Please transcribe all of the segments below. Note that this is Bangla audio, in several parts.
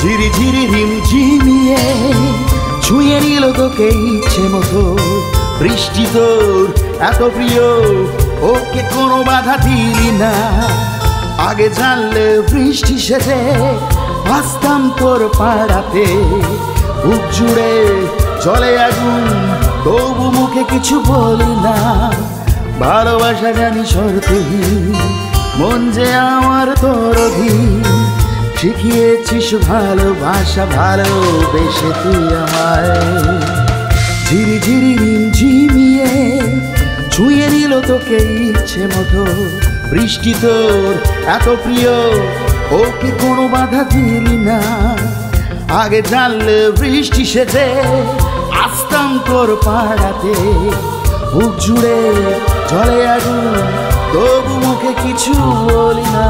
ঝিরি ঝিরি রিমঝিমিয়ে ছুঁয়ে নিল তোকে ইচ্ছে মতো। বৃষ্টি তোর এত প্রিয়, ওকে কোনো বাধা দিলি না। আগে জানলে বৃষ্টি সেজে আসতাম তোর পাড়াতে। বুক জুড়ে চলে আগুন, তবু মুখে কিছু বলি না। ভালোবাসা জানি শর্তহীন, মন যে আমার তোর অধীন। শিখিয়েছিস ভালোবাসা, ভালোবেসে তুই আমায়। ঝিরি ঝিরি রিমঝিমিয়ে ছুঁয়ে নিল তোকে ইচ্ছে মতো। বৃষ্টি তোর এত প্রিয়, ওকে কোনো বাধা দিলি না। আগে জানলে বৃষ্টি সেজে আসতাম তোর পাড়াতে। বুক জুড়ে চলে আগুন, তবু মুখে কিছু বলি না।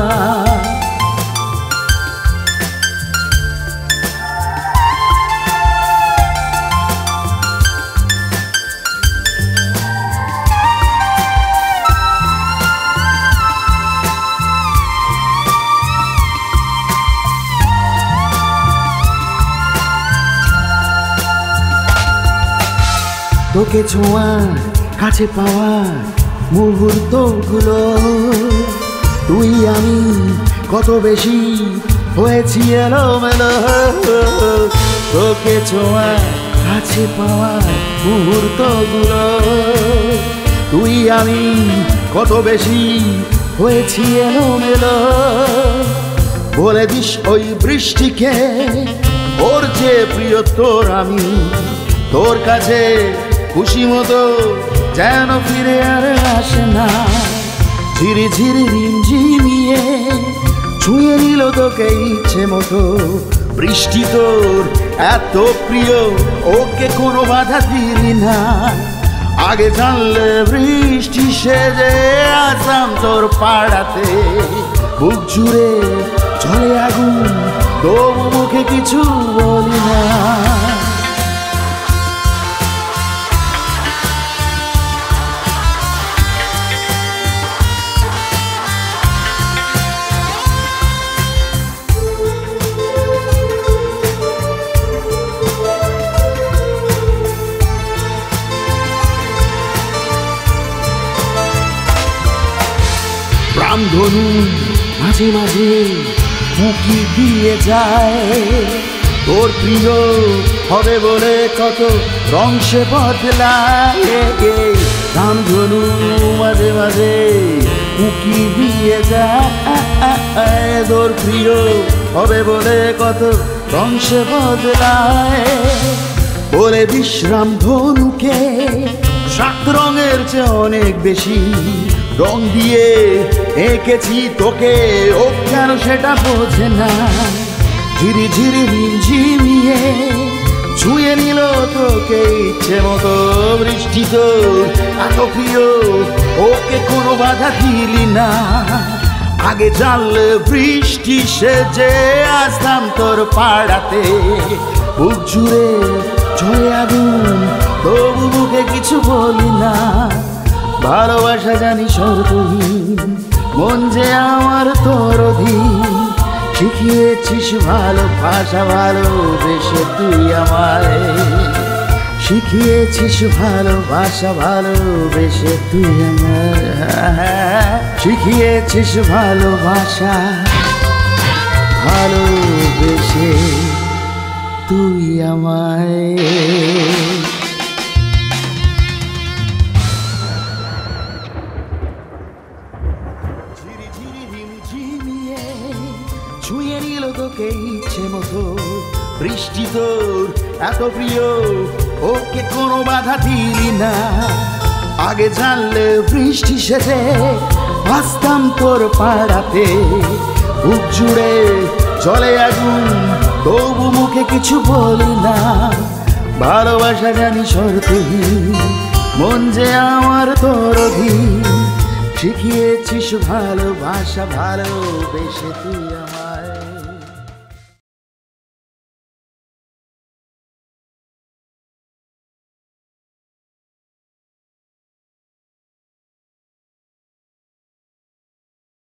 তোকে ছোঁয়ার কাছে পাওয়ার মুহূর্তগুলো, তুই আমি কত বেশি হয়েছি এলোমেলো। তোকে ছোঁয়ার কাছে পাওয়ার মুহূর্তগুলো, তুই আমি কত বেশি হয়েছি এলোমেলো। বলে দিস ওই বৃষ্টিকে, ওর যে প্রিয় তোর আমি। তোর কাছে খুশি মতো যেন ফিরে আর আসে না। ঝিরি ঝিরি রিমঝিমিয়ে ছুঁয়ে নিল তোকে ইচ্ছে মতো। বৃষ্টি তোর এত প্রিয়, ওকে কোনো বাধা দিলি না। আগে জানলে বৃষ্টি সেজে আসতাম তোর পাড়াতে। বুক জুড়ে চলে আগুন, তবু মুখে কিছু বলি না। রামধনু মাঝে মাঝে মুখি দিয়ে যায়, তোর প্রিয় হবে বলে কত রং সে বদলায়। রামধনু মাঝে মাঝে মুখি দিয়ে যায়, তোর প্রিয় হবে বলে কত রং সে বদলায়। বলে বিশ্রাম ধনুকে 7 রঙের চেয়ে অনেক বেশি রং দিয়ে এঁকেছি তোকে, ও কেন সেটা বোঝে না। ঝিরি ঝিরি রিমঝিমিয়ে ছুঁয়ে নিল তোকে ইচ্ছে মতো। বৃষ্টি তোর এত প্রিয়, ওকে কোনো বাধা দিলি না। আগে জানলে বৃষ্টি সেজে আসতাম তোর পাড়াতে। বুক জুড়ে চলে আগুন, তবু মুখে কিছু বলি না। ভালোবাসা জানি শর্তহীন, মন যে আমার তোর অধীন। শিখিয়েছিস ভালোবাসা, ভালোবেসে তুই আমায়। শিখিয়েছিস ভালোবাসা, ভালোবেসে তুই আমায়। শিখিয়েছিস ভালোবাসা, ভালোবেসে তুই আমায়। ছুঁয়ে নিল তোকে ইচ্ছে মতো। বৃষ্টি তোর এত প্রিয়, ওকে কোনো বাধা দিলি না। আগে জানলে বৃষ্টি সেজে আসতাম তোর পাড়াতে। বুক জুড়ে চলে আগুন, তবু মুখে কিছু বলি না। ভালোবাসা জানি শর্তহীন, মন যে আমার তোর অধীন। শিখিয়েছিস ভালোবাসা, ভালোবেসে তুই আমার।